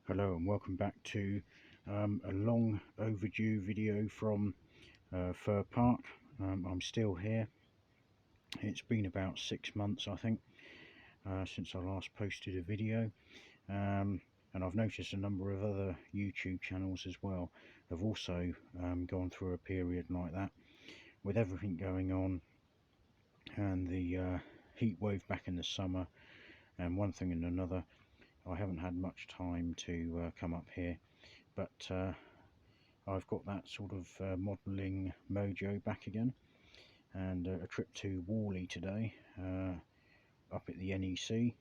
Hello and welcome back to a long overdue video from Fir Park. I'm still here. It's been about 6 months I think since I last posted a video, and I've noticed a number of other YouTube channels as well have also gone through a period like that with everything going on and the heat wave back in the summer and one thing and another. I haven't had much time to come up here, but I've got that sort of modelling mojo back again, and a trip to Warley today up at the NEC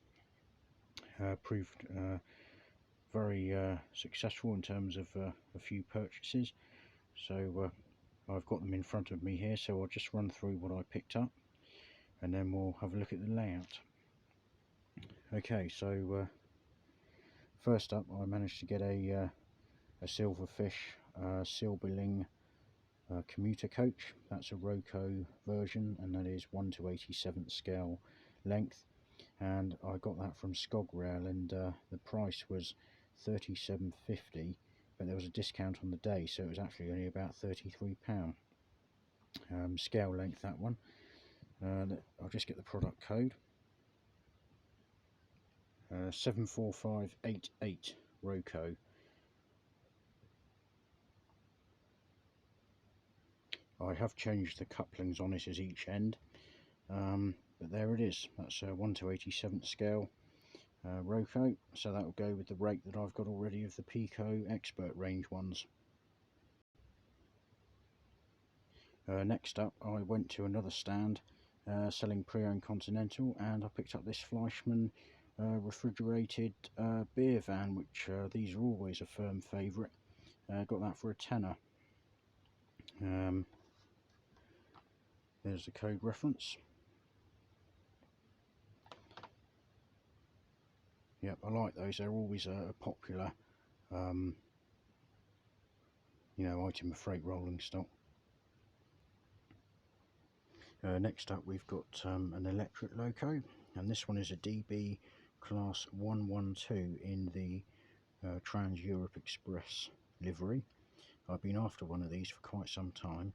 proved very successful in terms of a few purchases. So I've got them in front of me here, so I'll just run through what I picked up and then we'll have a look at the layout. Okay, so first up I managed to get a Silverfish Silberling commuter coach. That's a Roco version, and that is 1/87 scale length, and I got that from Scograil, and the price was £37.50, but there was a discount on the day, so it was actually only about £33. Scale length, that one. I'll just get the product code. 74588 Roco. I have changed the couplings on it as each end, but there it is. That's a 1/87 scale Roco, so that will go with the rake that I've got already of the Pico Expert range ones. Next up I went to another stand selling pre-owned Continental, and I picked up this Fleischmann refrigerated beer van, which these are always a firm favourite. Got that for a tenner. There's the code reference. Yep, I like those. They're always a popular item of freight rolling stock. Next up we've got an electric loco, and this one is a DB class 112 in the Trans Europe Express livery. I've been after one of these for quite some time,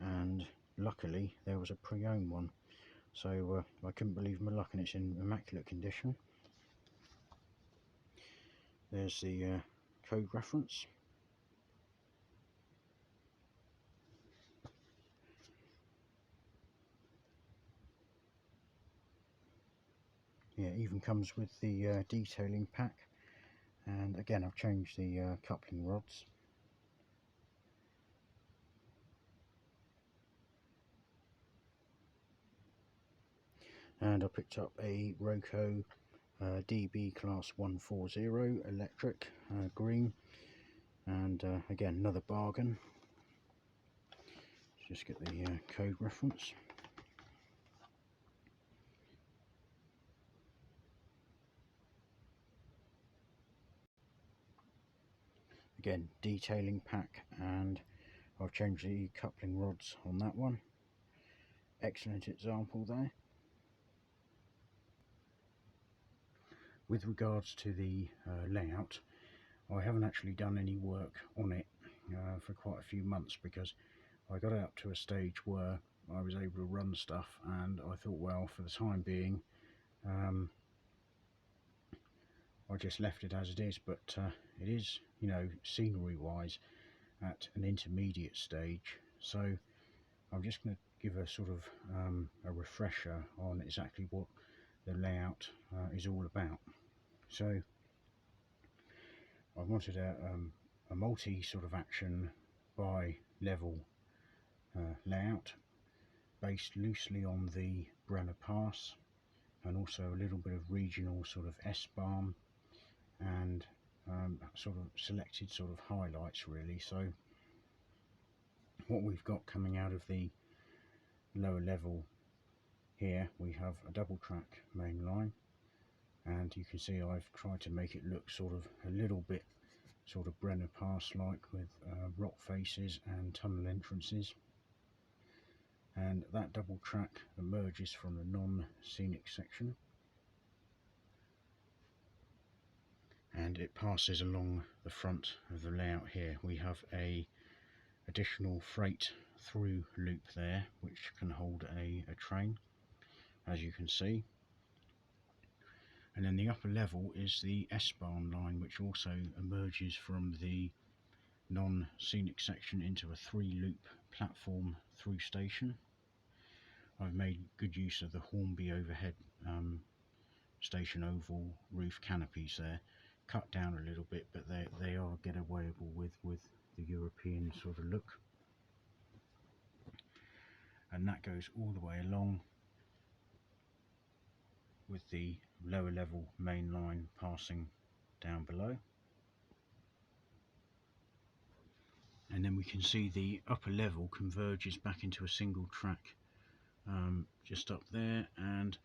and luckily there was a pre-owned one, so I couldn't believe my luck, and it's in immaculate condition. There's the code reference. Yeah, it even comes with the detailing pack, and again I've changed the coupling rods. And I picked up a Roco DB class 140 electric green, and again another bargain. Let's just get the code reference. Again, detailing pack, and I've changed the coupling rods on that one. Excellent example there. With regards to the layout, I haven't actually done any work on it for quite a few months, because I got up to a stage where I was able to run stuff, and I thought, well, for the time being I just left it as it is. But it is, scenery wise at an intermediate stage, so I'm just going to give a sort of a refresher on exactly what the layout is all about. So I wanted a multi sort of action by level layout based loosely on the Brenner Pass, and also a little bit of regional sort of S-Bahn, and sort of selected sort of highlights really. So what we've got coming out of the lower level here, we have a double track main line, and you can see I've tried to make it look sort of a little bit sort of Brenner Pass like, with rock faces and tunnel entrances, and that double track emerges from the non-scenic section, and it passes along the front of the layout here. We have a additional freight through loop there which can hold a train, as you can see. And then the upper level is the S-Bahn line, which also emerges from the non-scenic section into a 3-loop platform through station. I've made good use of the Hornby overhead station oval roof canopies there, cut down a little bit, but they are getawayable with the European sort of look. And that goes all the way along with the lower level main line passing down below. And then we can see the upper level converges back into a single track just up there, and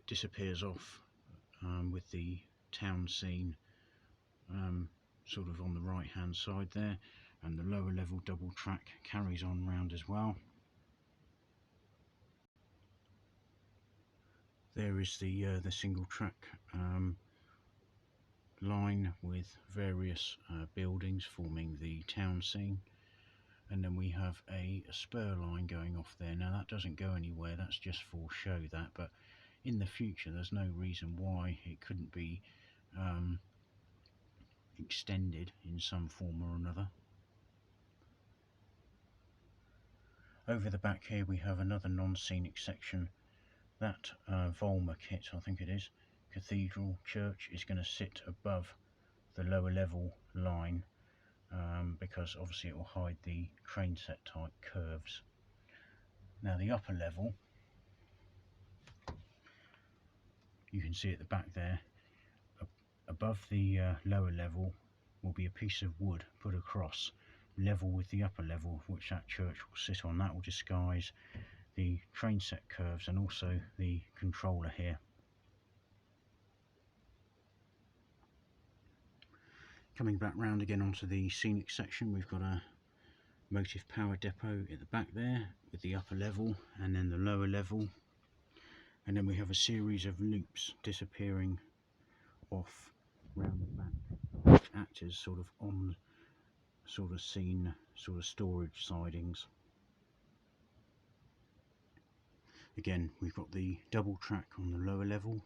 disappears off with the town scene sort of on the right hand side there, and the lower level double track carries on round as well. There is the single track line with various buildings forming the town scene, and then we have a spur line going off there. Now that doesn't go anywhere, that's just for show that, but in the future there's no reason why it couldn't be extended in some form or another. Over the back here we have another non-scenic section. That Volmer kit, I think it is, cathedral church, is going to sit above the lower level line because obviously it will hide the train set type curves. Now the upper level, you can see at the back there, above the lower level will be a piece of wood put across level with the upper level, which that church will sit on. That will disguise the train set curves and also the controller here. Coming back round again onto the scenic section, we've got a motive power depot at the back there with the upper level and then the lower level, and then we have a series of loops disappearing off round the back, which act as sort of on sort of scene sort of storage sidings. Again, we've got the double track on the lower level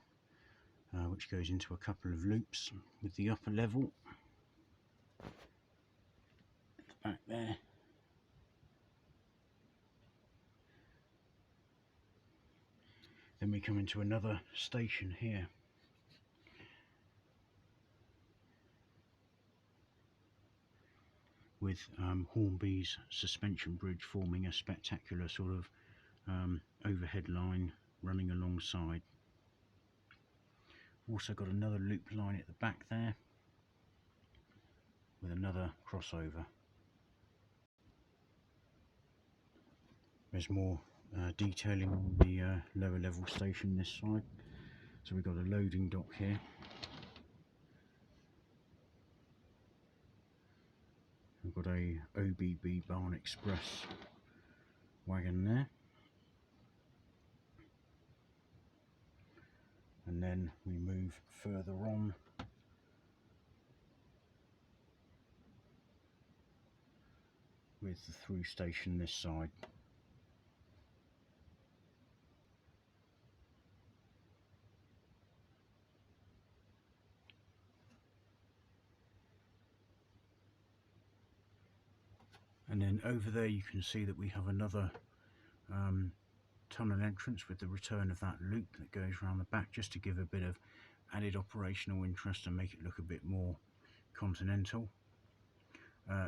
which goes into a couple of loops with the upper level at the back there. Then we come into another station here. With Hornby's suspension bridge forming a spectacular sort of overhead line running alongside. Also got another loop line at the back there with another crossover. There's more detailing on the lower level station this side. So we've got a loading dock here. We've got a OBB Barn Express wagon there. And then we move further on with the through station this side. And then over there you can see that we have another tunnel entrance with the return of that loop that goes around the back, just to give a bit of added operational interest and make it look a bit more continental.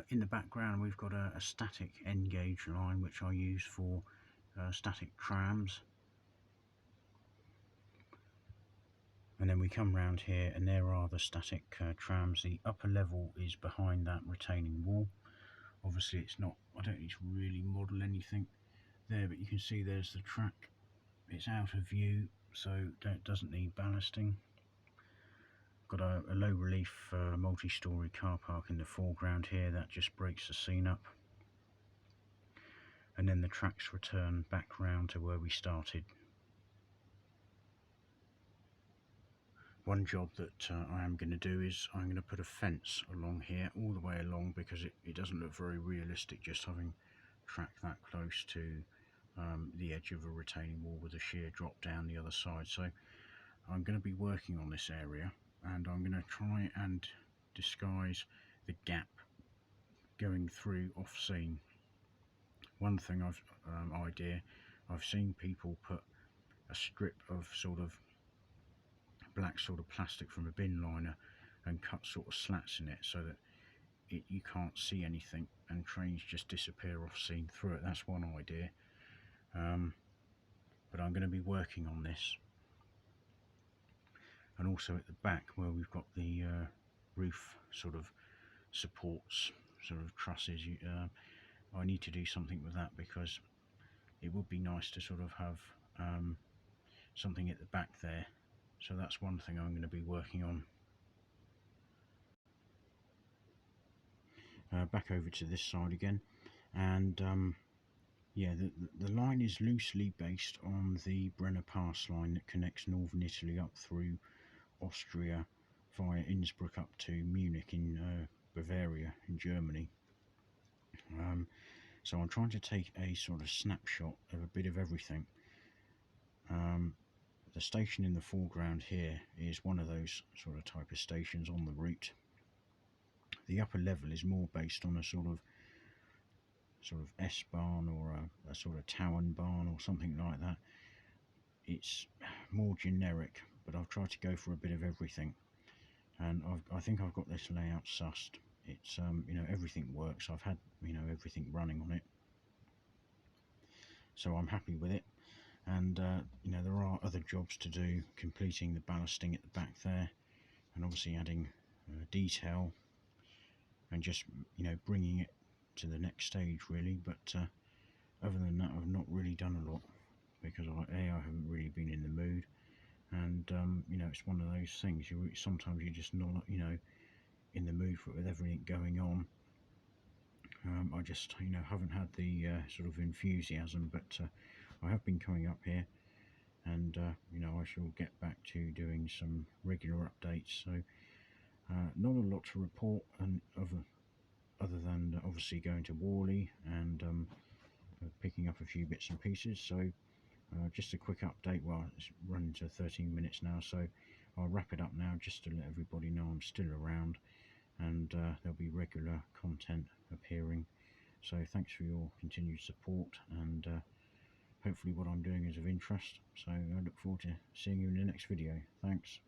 In the background we've got a static N gauge line which I use for static trams. And then we come round here and there are the static trams. The upper level is behind that retaining wall. Obviously it's not, I don't need to really model anything there, but you can see there's the track. It's out of view, so it doesn't need ballasting. Got a low relief multi-storey car park in the foreground here, that just breaks the scene up. And then the tracks return back round to where we started. One job that I am going to do is I'm going to put a fence along here, all the way along, because it doesn't look very realistic just having track that close to the edge of a retaining wall with a sheer drop down the other side. So I'm going to be working on this area, and I'm going to try and disguise the gap going through off scene. One thing I've seen people put a strip of sort of black sort of plastic from a bin liner and cut sort of slats in it so that you can't see anything and trains just disappear off scene through it. That's one idea, but I'm going to be working on this. And also at the back where we've got the roof sort of supports, sort of trusses, I need to do something with that, because it would be nice to sort of have something at the back there. So that's one thing I'm going to be working on. Back over to this side again, and yeah, the line is loosely based on the Brenner Pass line that connects northern Italy up through Austria via Innsbruck up to Munich in Bavaria in Germany. So I'm trying to take a sort of snapshot of a bit of everything. The station in the foreground here is one of those sort of type of stations on the route. The upper level is more based on a sort of S-Bahn or a sort of Town barn or something like that. It's more generic, but I've tried to go for a bit of everything, and I think I've got this layout sussed. It's everything works. I've had everything running on it, so I'm happy with it. And there are other jobs to do, completing the ballasting at the back there, and obviously adding detail and just bringing it to the next stage really. But other than that, I've not really done a lot, because I haven't really been in the mood, and it's one of those things. Sometimes you're just not in the mood for it with everything going on. I just haven't had the sort of enthusiasm, but I have been coming up here, and I shall get back to doing some regular updates. So not a lot to report, and other than obviously going to Warley and picking up a few bits and pieces. So just a quick update. Well, it's running to 13 minutes now, so I'll wrap it up now just to let everybody know I'm still around, and there'll be regular content appearing. So thanks for your continued support, and hopefully what I'm doing is of interest. So I look forward to seeing you in the next video. Thanks.